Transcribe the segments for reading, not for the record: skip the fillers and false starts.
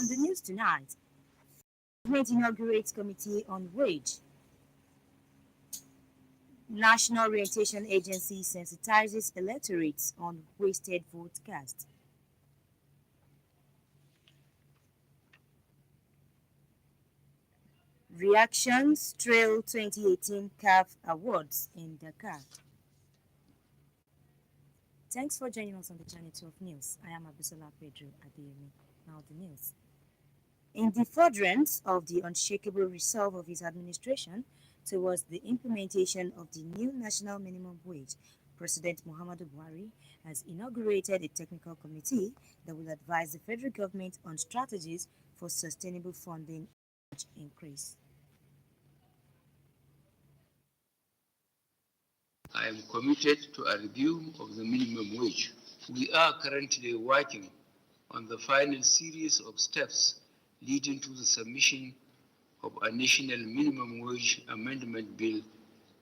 On the news tonight, government inaugurates committee on wage. National Orientation Agency sensitizes electorates on wasted vote cast. Reactions trail 2018 CAF Awards in Dakar. Thanks for joining us on the Channel 12 News. I am Abisola Pedro Adeyemi. Now the news. In the furtherance of the unshakable resolve of his administration towards the implementation of the new national minimum wage, President Muhammadu Buhari has inaugurated a technical committee that will advise the federal government on strategies for sustainable funding wage increase. I am committed to a review of the minimum wage. We are currently working on the final series of steps leading to the submission of a national minimum wage amendment bill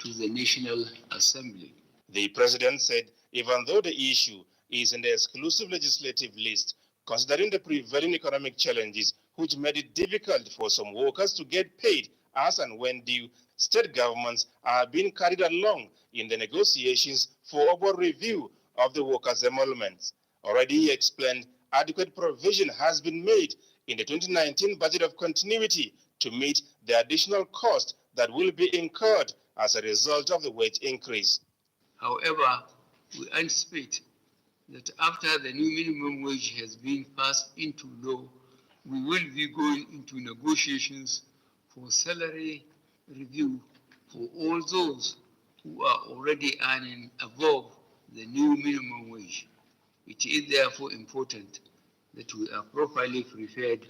to the National Assembly. The president said even though the issue is in the exclusive legislative list, considering the prevailing economic challenges which made it difficult for some workers to get paid as and when due, state governments are being carried along in the negotiations for upward review of the workers' emoluments. Already he explained adequate provision has been made in the 2019 budget of continuity to meet the additional cost that will be incurred as a result of the wage increase. However, we anticipate that after the new minimum wage has been passed into law, we will be going into negotiations for salary review for all those who are already earning above the new minimum wage. It is therefore important that we are properly prepared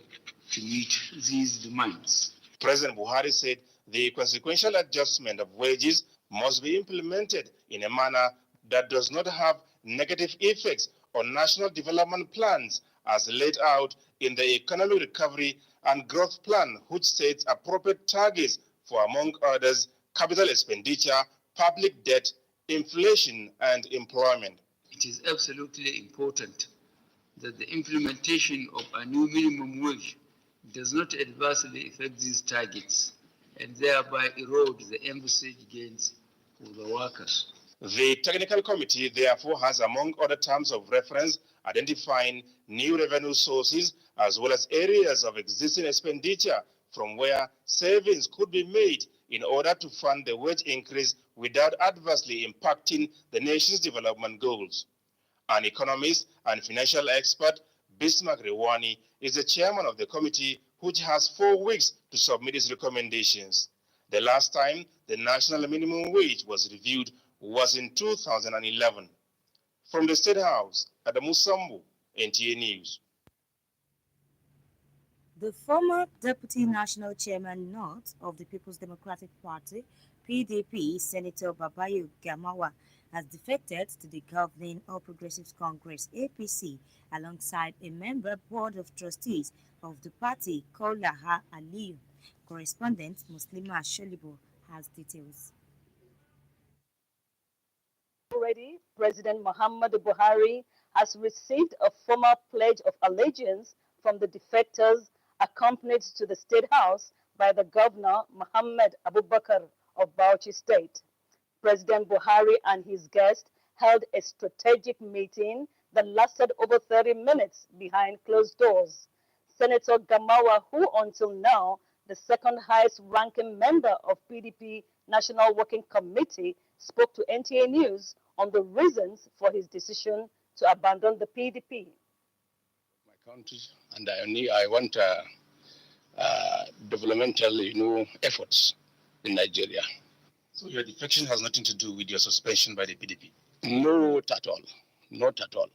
to meet these demands. President Buhari said the consequential adjustment of wages must be implemented in a manner that does not have negative effects on national development plans as laid out in the Economic Recovery and Growth Plan, which sets appropriate targets for, among others, capital expenditure, public debt, inflation, and employment. It is absolutely important that the implementation of a new minimum wage does not adversely affect these targets and thereby erode the envisaged gains for the workers. The technical committee therefore has, among other terms of reference, identifying new revenue sources as well as areas of existing expenditure from where savings could be made in order to fund the wage increase without adversely impacting the nation's development goals. An economist and financial expert, Bismarck Rewani, is the chairman of the committee, which has 4 weeks to submit its recommendations. The last time the national minimum wage was reviewed was in 2011. From the State House, Adamu Sambu, NTA News. The former Deputy National Chairman North of the People's Democratic Party, PDP, Senator Babayo Gamawa, has defected to the governing All Progressives Congress, APC, alongside a member board of trustees of the party, Kaulaha Aliyu. Correspondent Muslima Sholibo has details. Already, President Muhammadu Buhari has received a formal pledge of allegiance from the defectors, accompanied to the State House by the Governor Nta Abeokuta of Bauchi State. President Buhari and his guest held a strategic meeting that lasted over 30 minutes behind closed doors. Senator Gamawa, who until now the second highest ranking member of PDP National Working Committee, spoke to NTA News on the reasons for his decision to abandon the PDP. My country, and I want developmental, efforts in Nigeria. So your defection has nothing to do with your suspension by the PDP? Not at all. Not at all.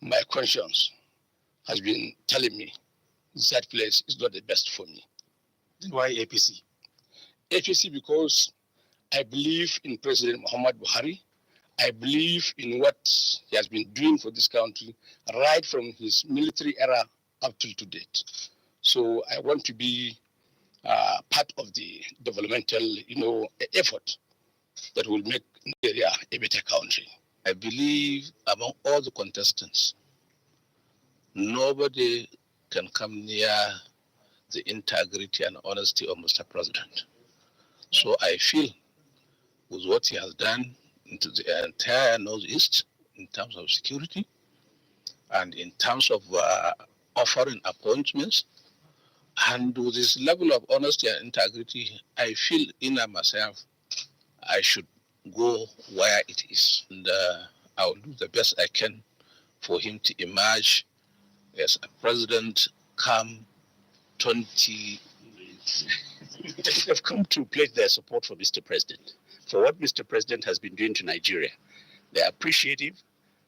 My conscience has been telling me that place is not the best for me. Then why APC? APC because I believe in President Muhammad Buhari. I believe in what he has been doing for this country right from his military era up till to date. So I want to be part of the developmental, effort that will make Nigeria a better country. I believe among all the contestants, nobody can come near the integrity and honesty of Mr. President. So I feel with what he has done into the entire Northeast in terms of security and in terms of offering appointments, and with this level of honesty and integrity, I feel in myself I should go where it is. And I will do the best I can for him to emerge as a president come 20. They've come to pledge their support for Mr. President, for what Mr. President has been doing to Nigeria. They're appreciative,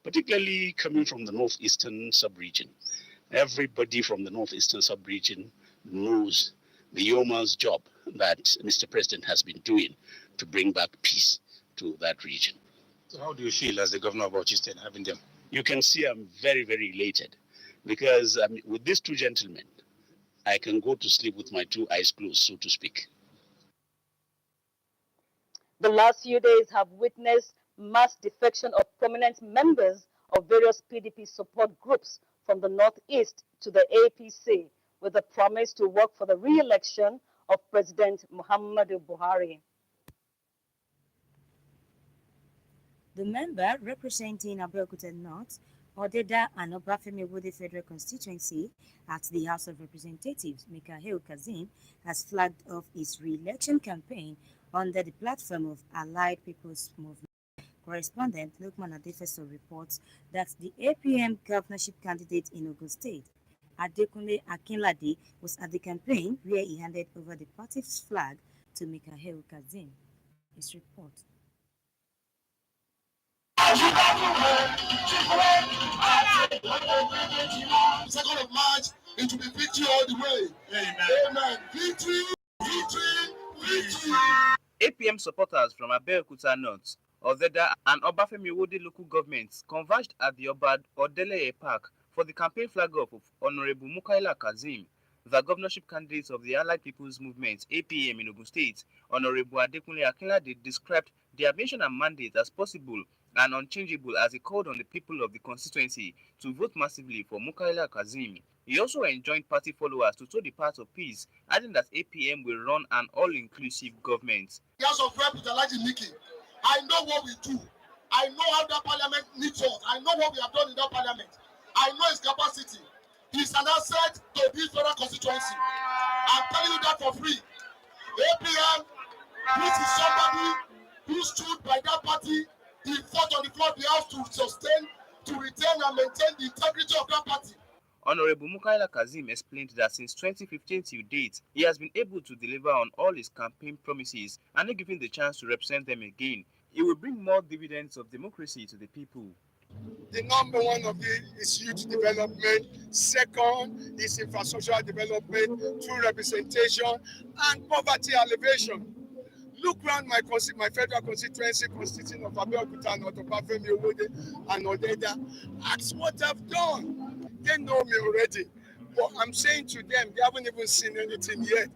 particularly coming from the northeastern sub-region. Everybody from the northeastern sub-region knows the yeoman's job that Mr. President has been doing to bring back peace to that region. So how do you feel as the governor of Bauchi State having them? You can see I'm very, very elated because with these two gentlemen, I can go to sleep with my two eyes closed, so to speak. The last few days have witnessed mass defection of prominent members of various PDP support groups from the Northeast to the APC, with a promise to work for the re-election of President Muhammadu Buhari. The member representing Abeokuta North, Odeda and Obafemi Wode Federal Constituency at the House of Representatives, Nta Abeokuta, has flagged off his re-election campaign under the platform of Allied People's Movement. Correspondent Lukman Adefeso reports that the APM governorship candidate in Ogun State, Adekunle Akinlade, was at the campaign where he handed over the party's flag to Nta Abeokuta. His report. Second of March, it will be victory all the way. Amen. Amen. Victory, victory, victory. APM supporters from Abeokuta North, Odeda and Obafemi Wode local governments converged at the Obad Odeleye Park for the campaign flag-off of Honorable Mukaila Kazim. The governorship candidates of the Allied People's Movement, APM in Ogun State, Honorable Adekunle Akinlade, described their mission and mandate as possible and unchangeable as he called on the people of the constituency to vote massively for Mukaila Kazim. He also enjoined party followers to sow the path of peace, adding that APM will run an all-inclusive government. The House of Rep with Elijah Nikki, I know what we do. I know how that parliament needs us. I know what we have done in that parliament. I know its capacity. He's an asset to this federal constituency. I'm telling you that for free. APM, this is somebody who stood by that party. He fought on the floor of the house to sustain, to retain and maintain the integrity of that party. Honorable Mukaila Kazim explained that since 2015 till date, he has been able to deliver on all his campaign promises and not given the chance to represent them again. He will bring more dividends of democracy to the people. The number one of it is youth development. Second is infrastructural development through representation and poverty alleviation. Look around my federal constituency consisting of Abeokuta, Obafemi Wode, and Odeda. Ask what I've done. They know me already. But I'm saying to them, they haven't even seen anything yet.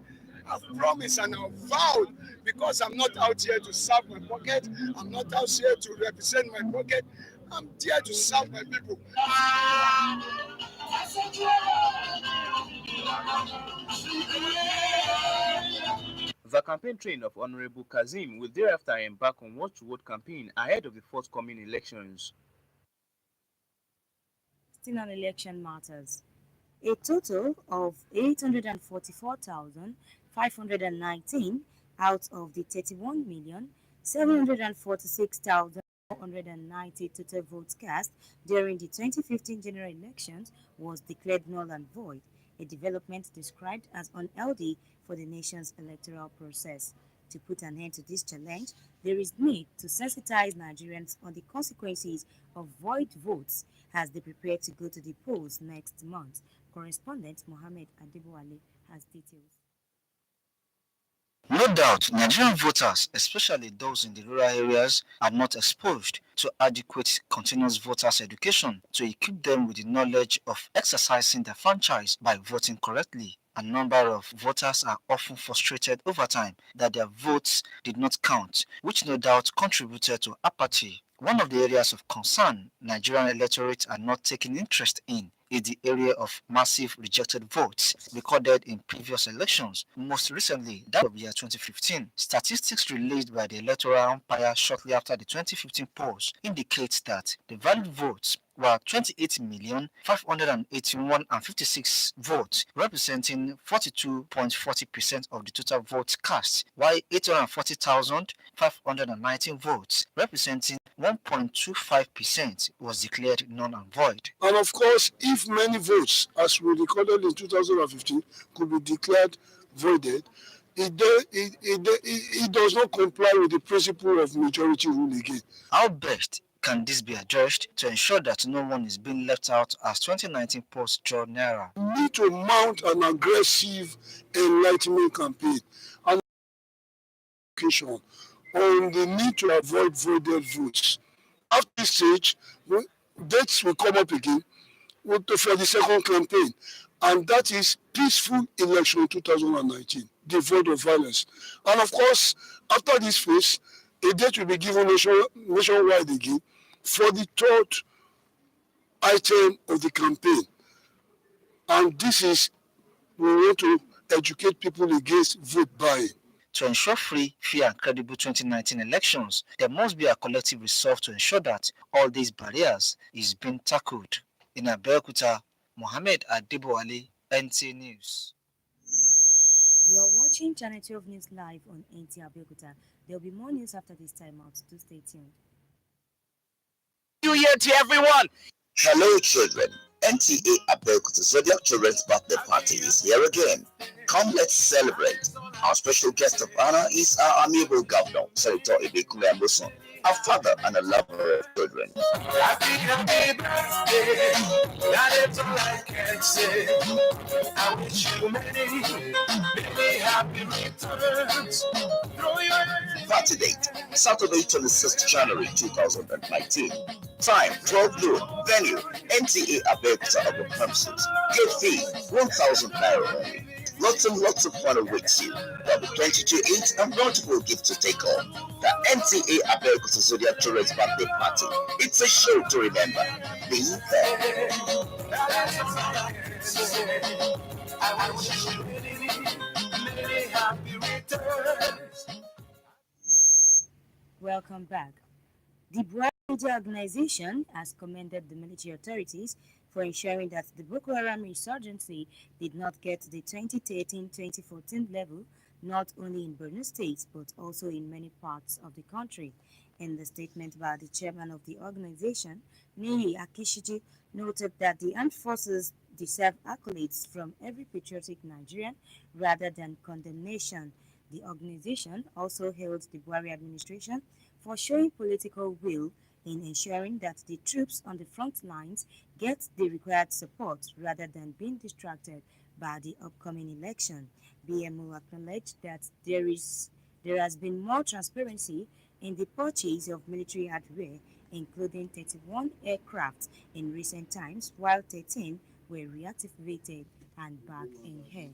I've promised and I've vowed, because I'm not out here to serve my pocket. I'm not out here to represent my pocket. I'm there to serve my people. The campaign train of Honorable Kazim will thereafter embark on word-to-word campaign ahead of the forthcoming elections. Still on election matters. A total of 844,519 out of the 31,746,490 total votes cast during the 2015 general elections was declared null and void, a development described as unhealthy for the nation's electoral process. To put an end to this challenge, there is need to sensitize Nigerians on the consequences of void votes as they prepare to go to the polls next month. Correspondent Mohammed Adebowale has details. No doubt, Nigerian voters, especially those in the rural areas, are not exposed to adequate continuous voters' education to equip them with the knowledge of exercising their franchise by voting correctly. A number of voters are often frustrated over time that their votes did not count, which no doubt contributed to apathy. One of the areas of concern Nigerian electorates are not taking interest in is the area of massive rejected votes recorded in previous elections, most recently that of year 2015. Statistics released by the Electoral Umpire shortly after the 2015 polls indicates that the valid votes were 28,581,056 votes, representing 42.40% of the total votes cast, while 840,519 votes, representing 1.25%, was declared null and void. And of course, if many votes, as we recorded in 2015, could be declared voided, it does not comply with the principle of majority rule again. How best can this be addressed to ensure that no one is being left out as 2019 polls draw nearer? We need to mount an aggressive enlightenment campaign and education on the need to avoid voided votes. After this stage, dates will come up again for the second campaign, and that is peaceful election 2019, devoid of violence. And of course, after this phase, a date will be given nationwide again for the third item of the campaign. And this is, we want to educate people against vote buying. To ensure free, fair, and credible 2019 elections, there must be a collective resolve to ensure that all these barriers is being tackled. In Nta Abeokuta, Mohammed Adebowale, NTA News. You are watching Channel 12 News live on Nta Abeokuta. There will be more news after this time out. Do stay tuned. New Year to everyone! Hello, children. Nta Abeokuta Zodiac Children's Birthday Party is here again. Come, let's celebrate. Our special guest of honor is our amiable governor, Senator Ibekunle, a father and a lover of children. Happy birthday, that is all I can say. I wish you many happy returns. Throw your Party date, Saturday 26th January 2019. Time, 12 noon. Venue, Nta Abeokuta of the premises. Gate fee, 1,000 naira only. Lots and lots of fun awaits you. There'll be plenty to eat and bountiful gifts to take home. The Nta Abeokuta Zodiac Children's Birthday Party. It's a show to remember. Be there. I wish you many happy returns. Welcome back. The Buhari Media Organization has commended the military authorities for ensuring that the Boko Haram insurgency did not get to the 2013-2014 level, not only in Borno State but also in many parts of the country. In the statement by the chairman of the organization, Niyi Akishiji, noted that the armed forces deserve accolades from every patriotic Nigerian rather than condemnation. The organization also hailed the Buhari administration for showing political will in ensuring that the troops on the front lines get the required support rather than being distracted by the upcoming election. BMO acknowledged that there has been more transparency in the purchase of military hardware, including 31 aircraft in recent times, while 13 were reactivated and back in air.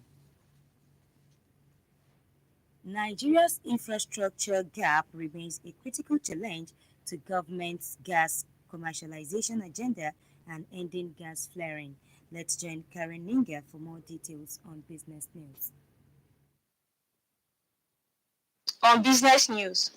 Nigeria's infrastructure gap remains a critical challenge to government's gas commercialization agenda and ending gas flaring. Let's join Karen Ninga for more details on business news. On business news,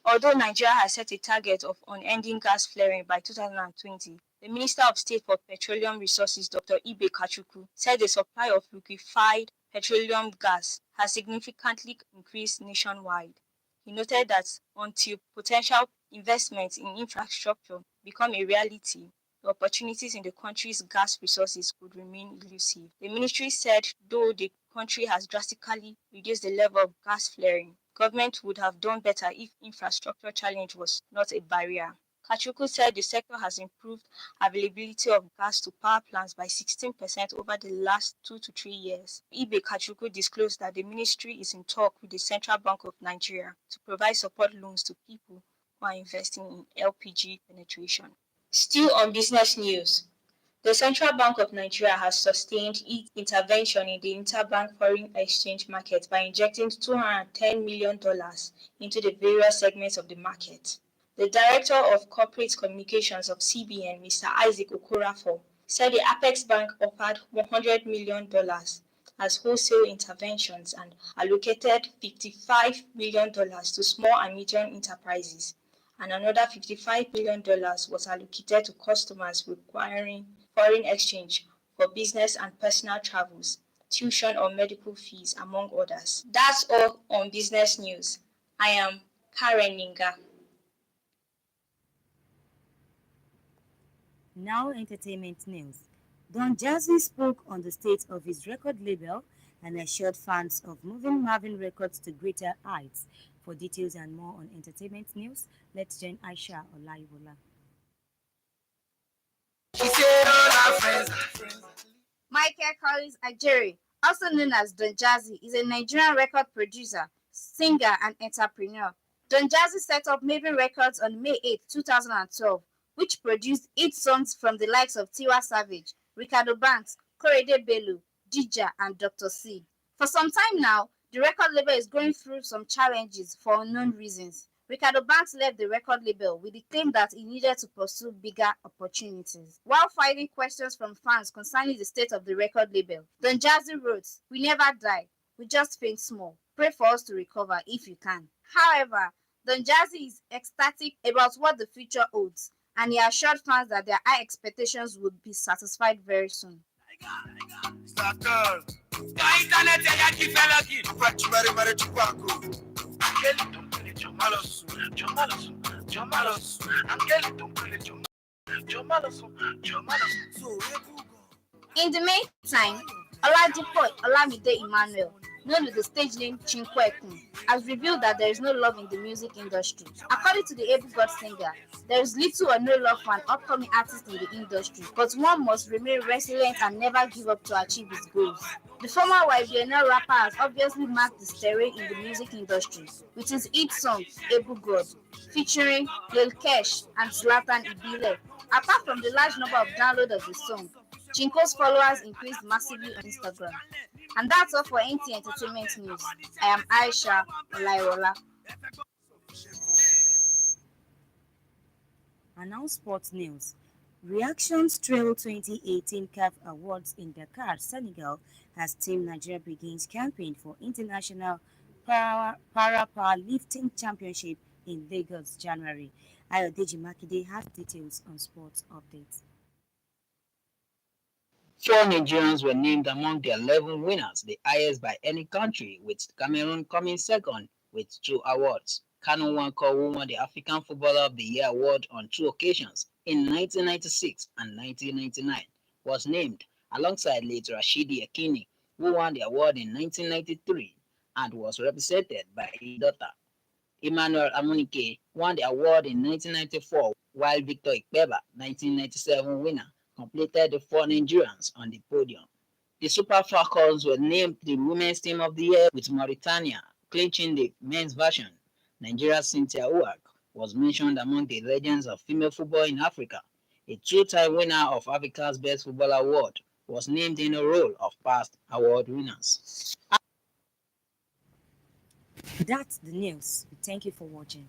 although Nigeria has set a target of unending gas flaring by 2020, the Minister of State for Petroleum Resources, Dr. Ibe Kachukwu, said the supply of liquefied petroleum gas has significantly increased nationwide. He noted that until potential investments in infrastructure become a reality, the opportunities in the country's gas resources could remain elusive. The ministry said though the country has drastically reduced the level of gas flaring, government would have done better if infrastructure challenge was not a barrier. Kachukwu said the sector has improved availability of gas to power plants by 16% over the last 2 to 3 years. Ibe Kachukwu disclosed that the ministry is in talk with the Central Bank of Nigeria to provide support loans to people who are investing in LPG penetration. Still on business news, the Central Bank of Nigeria has sustained its intervention in the interbank foreign exchange market by injecting $210 million into the various segments of the market. The Director of Corporate Communications of CBN, Mr. Isaac Okorafor, said the Apex Bank offered $100 million as wholesale interventions and allocated $55 million to small and medium enterprises, and another $55 million was allocated to customers requiring foreign exchange for business and personal travels, tuition or medical fees, among others. That's all on business news. I am Karen Ninga. Now entertainment news. Don Jazzy spoke on the state of his record label and assured fans of moving Marvin Records to greater heights. For details and more on entertainment news, let's join Aisha Olaiwola. Michael Collins Ajeri, also known as Don Jazzy, is a Nigerian record producer, singer, and entrepreneur. Don Jazzy set up Maven Records on May 8, 2012, which produced 8 songs from the likes of Tiwa Savage, Ricardo Banks, Korede Bello, Dija, and Dr. C. For some time now, the record label is going through some challenges for unknown reasons. Ricardo Banks left the record label with the claim that he needed to pursue bigger opportunities. While fielding questions from fans concerning the state of the record label, Don Jazzy wrote, "We never die, we just faint small. Pray for us to recover if you can." However, Don Jazzy is ecstatic about what the future holds, and he assured fans that their high expectations would be satisfied very soon. In the meantime, Oladipo Olamide Emmanuel, known with the stage name Chinkwekun, has revealed that there is no love in the music industry. According to the Able God singer, there is little or no love for an upcoming artist in the industry, but one must remain resilient and never give up to achieve his goals. The former YBNL rapper has obviously marked the terrain in the music industry with his hit song Able God, featuring Lil Kesh and Zlatan Ibile. Apart from the large number of downloads of the song, Chinko's followers increased massively on Instagram. And that's all for NT Entertainment News. I am Aisha Olaiwola. And now sports news. Reactions trail 2018 CAF Awards in Dakar, Senegal, as Team Nigeria begins campaign for International Para-Powerlifting Championship in Lagos, January. Ayodeji Makinde has details on sports updates. 4 Nigerians were named among the 11 winners, the highest by any country, with Cameroon coming second with 2 awards. Kanu Nwankwo, who won the African Footballer of the Year award on 2 occasions in 1996 and 1999, was named alongside late Rashidi Ekini, who won the award in 1993 and was represented by his daughter. Emmanuel Amunike won the award in 1994, while Victor Ikpeba, 1997 winner, completed the 4 Nigerians on the podium. The Super Falcons were named the Women's Team of the Year, with Mauritania clinching the men's version. Nigeria's Cynthia Uwak was mentioned among the legends of female football in Africa. A 2-time winner of Africa's Best Footballer Award was named in a row of past award winners. That's the news. Thank you for watching.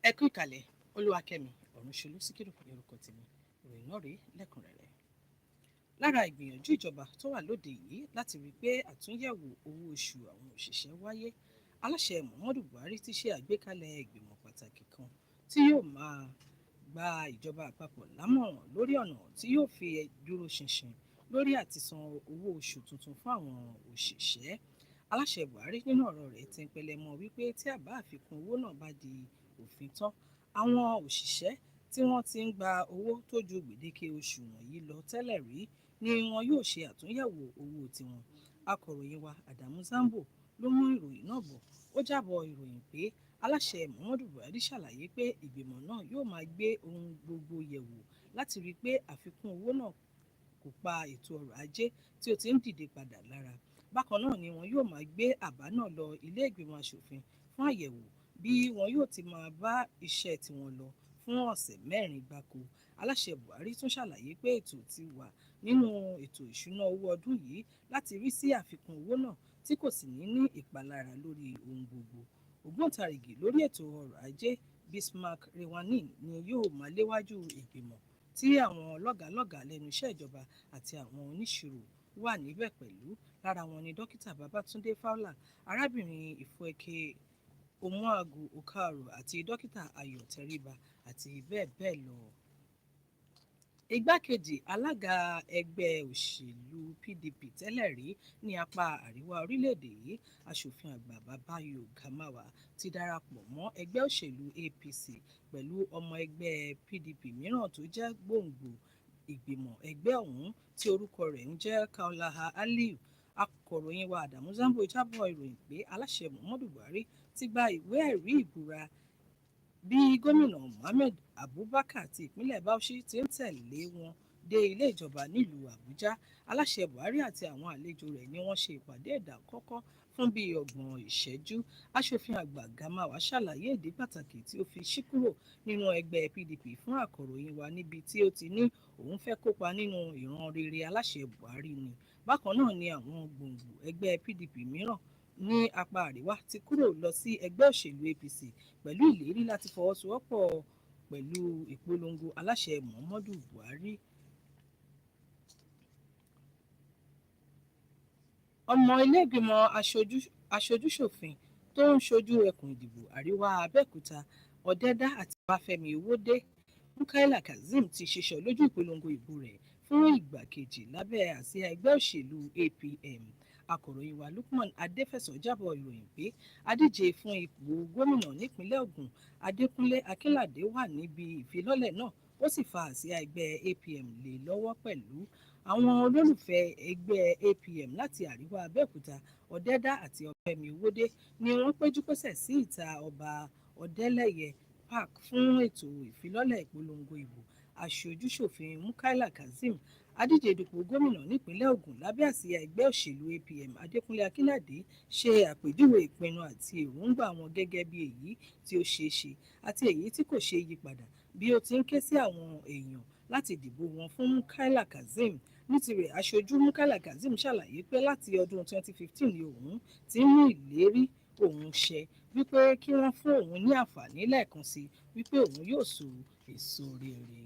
Ẹ kú ìkàlẹ̀, Olúwakẹ́mi Ọ̀rúnṣolú Síkírù lórúkọ tèmi, ìròyìn náà rèé lẹ́kùnrẹ́rẹ́. Lára ìgbìyànjú ìjọba tó wà lóde yìí láti rí i pé àtúnyẹ̀wò owó oṣù àwọn òṣìṣẹ́ wáyé, aláṣẹ Muhammadu Buhari ti ṣe àgbékalẹ̀ ìgbìmọ̀ pàtàkì kan tí yóò máa gba ìjọba àpapọ̀ lámọ̀ràn lórí ọ̀nà tí yóò fi dúró ṣinṣin lórí àti san owó oṣù tuntun fún àwọn òṣìṣẹ́. Aláṣẹ Buhari nínú ọ̀rọ̀ rẹ̀ ti ń pẹlẹmọ wípé tí àbá àfikún owó náà bá di òfin tán, àwọn òṣìṣẹ́ tí wọ́n ti ń gba owó tó ju gbèdéke oṣù wọ̀nyí lọ tẹ́lẹ̀ rí ni wọn yóò ṣe àtúnyẹ̀wò owó tiwọn. Akọ̀ròyìn wa Adamu Zambo ló mú ìròyìn náà bọ̀. Ó jábọ̀ ìròyìn pé aláṣẹ Muhammadu Buhari ṣàlàyé pé ìgbìmọ̀ náà yóò máa gbé ohun gbogbo yẹ̀wò láti rí i pé àfikún owó náà kò pa ètò ọrọ̀ ajé tí ó ti ń dìde padà lára. Bákan náà ni wọn yóò máa gbé àbá náà lọ ilé ìgbìmọ̀ aṣòfin fún àyẹ̀wò bí wọn yóò ti máa bá iṣẹ́ tiwọn lọ fún ọ̀sẹ̀ 4 gbáko. Aláṣẹ Buhari tún ṣàlàyé pé ètò ti wà nínú ètò ìṣúná owó ọdún yìí láti rí sí àfikún owó náà tí kò sì ní ìpalára lórí ohun gbogbo. Ògbóǹtarìgì lórí ètò ọrọ̀ ajé Bismarck Rewanin ni yóò máa léwájú ìgbìmọ̀ tí àwọn lọ́gàálọ́gàá lẹ́nu iṣẹ́ ìjọba àti àwọn oníṣirò wà níbẹ̀ pẹ̀lú. Lára wọn ni dókítà Babatunde Fowler, arábìnrin Ifueke Omoagu Okaro àti dókítà Ayọ̀ Tẹríba àti bẹ́ẹ̀ bẹ́ẹ̀ lọ. Igbákejì alága ẹgbẹ́ òṣèlú PDP tẹ́lẹ̀ rí ní apá àríwá orílẹ̀-èdè yìí, aṣòfin àgbà Babayo Gamawa ti darapọ̀ mọ́ ẹgbẹ́ òṣèlú APC pẹ̀lú ọmọ ẹgbẹ́ PDP mìíràn tó jẹ́ gbòǹgbò ìgbìmọ̀ ẹgbẹ́ ọ̀hún tí orúkọ rẹ̀ ń jẹ́ Kaulaha Aliyu. Akọ̀ròyìn wa Adamu Zambo jábọ̀ ìròyìn pé aláṣẹ Muhammadu Buhari ti gba ìwé ẹ̀rí ìbúra bí gómìnà Mohammed Abubakar ti ìpínlẹ̀ Bauchi ti ń tẹ̀lé wọn dé ilé ìjọba nílùú Àbújá. Aláṣẹ Buhari àti àwọn àlejò rẹ̀ ni wọ́n ṣe ìpàdé ìdákọ́kọ́ fún bíi 30 ìṣẹ́jú. Aṣòfin àgbà Gamawa ṣàlàyé ìdí pàtàkì tí ó fi ṣí kúrò nínú ẹgbẹ́ PDP fún akọ̀ròyìn wa níbi tí ó ti ní òun fẹ́ kópa nínú ìran rere aláṣẹ Buhari ni. Bákan náà ni àwọn gbòǹgbò ẹgbẹ́ PDP mìíràn ní apá àríwá ti kúrò lọ sí ẹgbẹ́ òṣèlú APC pẹ̀lú ìlérí láti fọwọ́sowọ́pọ̀ pẹ̀lú ìpolongo aláṣẹ Muhammadu Buhari. Ọmọ ilé-ìgbìmọ̀ aṣojú-ṣòfin tó ń ṣojú ẹkùn ìdìbò àríwá Abẹ́òkúta, Ọ̀dẹ́dá àti Ọbáfẹ́mi Owódé, Mukaila Kazeem ti ṣíṣọ lójú ìpolongo ìbò rẹ̀ fún ìgbà kejì lábẹ́ àsíá ẹgbẹ́ òṣèlú APM. Akọ̀ròyìn wa Lukman Adéfẹ̀sọ jábọ̀ ìròyìn pé adíje fún ipò gómìnà nípínlẹ̀ Ògùn Adékúnlé Akínládé wà níbi ìfilọ́lẹ̀ náà, ó sì fa àsíá ẹgbẹ́ APM lé lọ́wọ́ pẹ̀lú. Àwọn olólùfẹ́ ẹgbẹ́ APM láti àríwá Abẹ́òkúta, Ọ̀dẹ́dá àti Ọbáfẹ́mi Owódé ni wọ́n péjú pésẹ̀ sí ìta ọba Ọ̀dẹ́lẹ̀yẹ Park fún ètò ìfilọ́lẹ̀ ìpolongo ìbò aṣojú-ṣòfin Mukaila Kazeem, adíje dupò gómìnà nípínlẹ̀ Ògùn lábẹ́ àsíá ẹgbẹ́ òṣèlú APM. Adékúnlé Akínládé ṣe àpèjúwe ìpinnu àti èròǹgbà wọn gẹ́gẹ́ bí èyí tí ó ṣeé ṣe àti èyí tí kò ṣeé yí padà bí ó ti ń ké sí àwọn èèyàn láti dìbò wọn fún Mukaila Kazeem. Ní tirẹ̀, aṣojú Mukaila Kazeem ṣàlàyé pé láti ọdún 2015 ni òun ti ń mú ìlérí òun ṣẹ wípé kí wọ́n fún òun ní àǹfààní lẹ́ẹ̀kan sí wípé òun yóò so èso rere.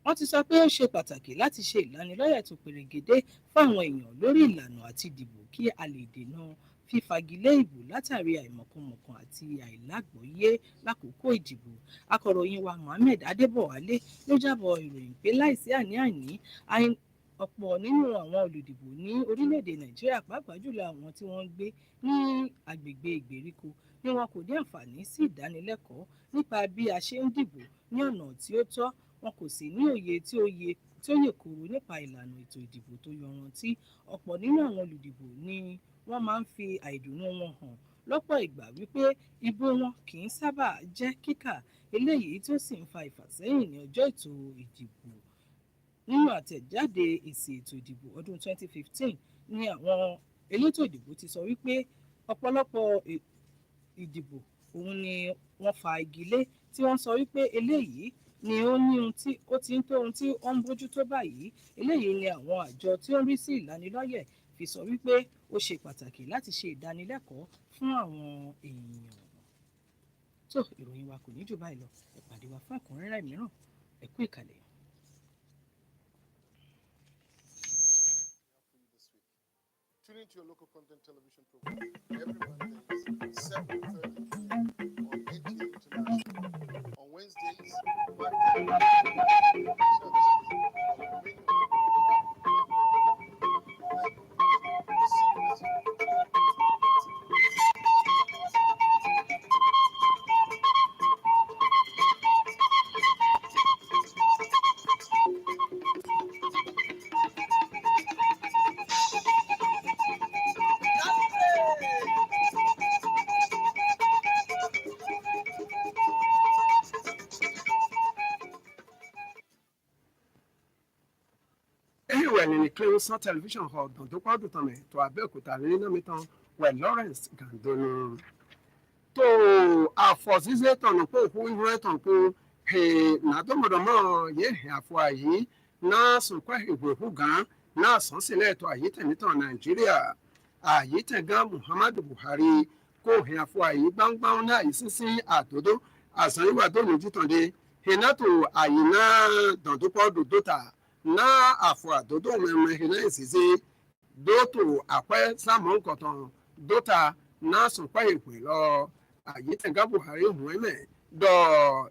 Wọ́n ti sọ pé ó ṣe pàtàkì láti ṣe ìlanilọ́yẹ̀ tó perégedé fún àwọn èèyàn lórí ìlànà àti dìbò kí a lè dènà fífagilé ìbò látàrí àìmọ̀kànmọ̀kàn àti àìlágbọ́yé lákòókò ìdìbò. Akọ̀ròyìn wa Mohammed Adébọ̀wálé ló jábọ̀ ìròyìn pé láìsí àní-àní ọ̀pọ̀ nínú àwọn olùdìbò ní orílẹ̀-èdè Nàìjíríà, pàápàá jùlọ àwọn tí wọ́n ń gbé ní agbègbè ìgbèríko, ni wọn kò ní àǹfààní sí ìdánilẹ́kọ̀ọ́ nípa bí a ṣe ń dìbò ní ọ̀nà tí ó tọ́. Wọn kò sì ní òye tí ó yè kooro nípa ìlànà ètò ìdìbò tó yanrantí. Ọ̀pọ̀ nínú àwọn olùdìbò ni wọ́n máa ń fi àìdùnnú wọn hàn lọ́pọ̀ ìgbà wípé ìbò wọn kì í sábà jẹ́ kíkà, eléyìí tó sì ń fa ìfàsẹ́yìn ní ọjọ́ ètò ìdìbò. Nínú àtẹ̀jáde èsì ètò ìdìbò ọdún 2015 ni àwọn elétò ìdìbò ti sọ wípé ọ̀pọ̀lọpọ̀ ìdìbò òun ni wọ́n fa igi lé, tí wọ́n sọ wípé eléyìí ni ó ní ohun tí ó ti ń tó ohun tí ó ń bójútó báyìí. Eléyìí ni àwọn àjọ tí ó ń rí sí ìlanilọ́yẹ̀ fi sọ wípé ó ṣe pàtàkì láti ṣe ìdánilẹ́kọ̀ọ́ fún àwọn èèyàn. Tó ìròyìn wa kò ní jù báyìí lọ, ẹ pàdé wa fún ẹ̀kúnrẹ́rẹ́ mìíràn. Ẹ kú ìkàlẹ̀. Tune into your local content television program every Mondays, 7:30 p.m. on NTA International. On Wednesdays, 5:30 p.m. On the menu, see Anyway, in the Clemson television hall, don't do part of me to Abeokuta, Nina where Lawrence Gandonu. To a forces on po who went on po he na do mo ye afọ ayi na so kwa igwe hugan na so sile to ayi tenitan Nigeria ayi tegan Muhammadu Buhari ko he afọ ayi gbangban na isisin atodo asan iwa do ni jitonde he na to ayi na dondupo dodota na afọ adodo meme he na isisi do to akwe samon koton dota na so kwa igwe lo ayi tenga Buhari hueme do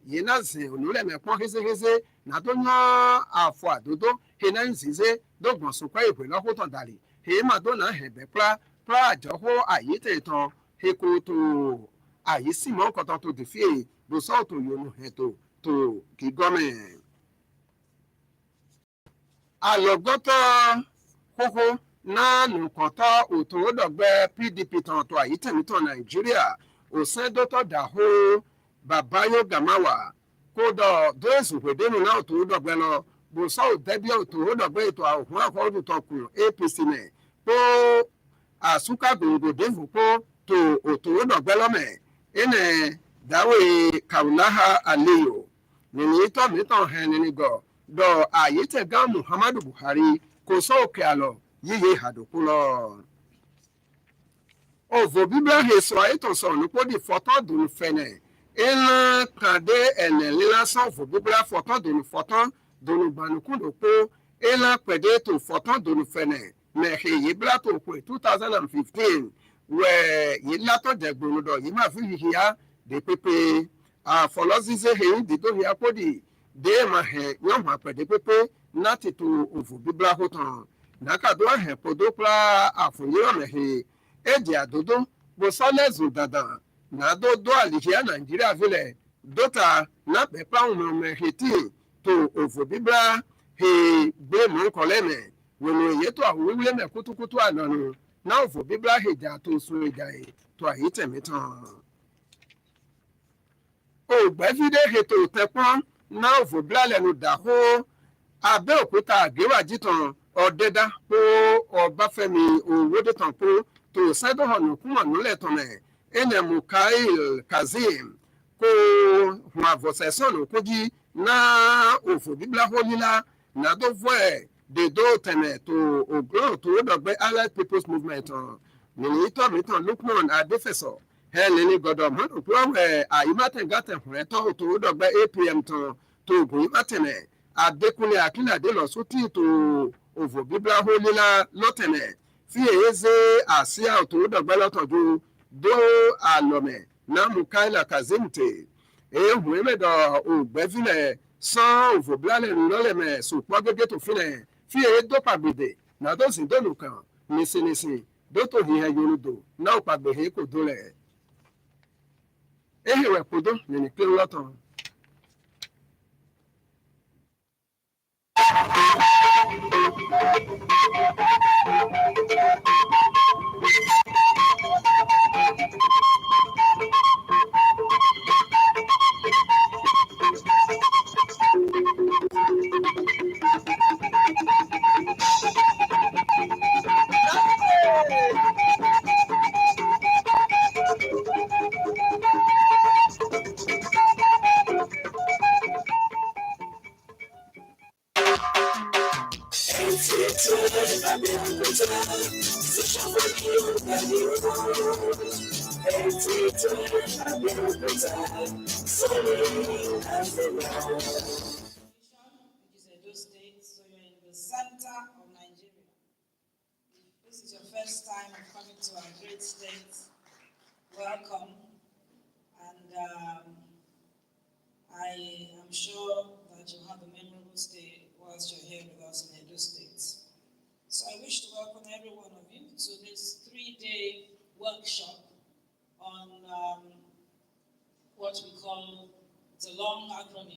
yina zin onuleme pon heze na do yan afọ adodo he na nzize do gbon so kwa igwe lo hoton dali he ma do na hebe pra joho ayi tetan he ko to ayi simon koton to defie do so to yonu heto to ki gome alogoto koko na nukọta òtò òdọ̀gbẹ́ PDP tàn tó àyítẹ̀mítàn Nàìjíríà òsèdọ́tọ̀ dàhó Babayo Gamawa kódọ̀ dóòsù pèdénù náà òtò òdọ̀gbẹ́ lọ bùsọ̀ òdẹ́bí òtò òdọ̀gbẹ́ ètò àhùn àkọ́dùtọ̀kùn APC nẹ̀ kó àsúkà gbòǹgbò dẹ́fù kó tó òtò òdọ̀gbẹ́ lọ́mẹ̀ ẹnẹ̀ dáwé Kaulaha Aliyu nìyí tọ̀mítàn hẹ̀ nínigọ̀ dọ̀ àyítẹ̀gá Muhammadu Buhari kò sóòkè àlọ́ yiye hadokulo ovo biblia heso aito so nupo di foto dun fene ila kade ene lila so ovo biblia foto dun banukundo po ila pede to foto dun fene me he yibla to po 2015 we yila to de gbonudo yi ma fi hiya de pepe a folozize he di to hiya podi de ma he yo ma pede pepe nati to ovo biblia hoton nakado ahe podopla afunye omehe eji adodo bosolezu dadan na dodo alihia Nigeria vile dota na pepa omehe ti to ovo bibra he gbe mo koleme wonu ye to awuwule me kutukutu ananu na ovo bibra he ja to so ejae to ayitemetan o gbefide he to tepon na ovo bibra lenu daho Abeokuta Agewajitan ọdẹdá kó Ọbáfẹ́mi Owódétàn kó tó sẹdọhọnù kúmọ nílẹ tọmẹ ẹnẹ Mukail Kazeem kó hùn àvọsẹsọnù kójí náà òfò bíbélà hólílà nàdóvọ ẹ dèdó tẹnẹ tó ògbón tó dọgbẹ Allied People's Movement nìyí tọmítàn Lukman Adéfẹsọ ẹ nìní gbọ́dọ̀ mọdún pé ọwẹ àyímátẹgàtẹhùrẹtọ tó dọgbẹ APM tán tó ògùn yímátẹnẹ Adékúnlé Akínládé lọ sótì tó òvò bíbélà hólílà lọ́tẹ̀nẹ̀ fi èyeze àsíá òtò dọ̀gbẹ́ lọ́tọ̀dù dó àlọ́mẹ̀ náà Mukaila Kazeem tè ehun emedọ̀ ògbẹ́filẹ̀ sán òvò bíbélà lọ́lẹ̀mẹ̀ sòpọ̀ gẹ́gẹ́ tó filẹ̀ fi èyí dọ́pàgbèdè nàdọ́sì dọ́nù kan nísìnyìísìn dótò hìhẹ́ yorùdò náà pàgbèhé kò dólẹ̀ ehìwẹ̀ kòdó nìní pé lọ́tàn. First time of coming to our great state, welcome. And I am sure that you'll have a memorable stay whilst you're here with us in Edo State. So I wish to welcome every one of you to this 3-day workshop on what we call, it's a long acronym,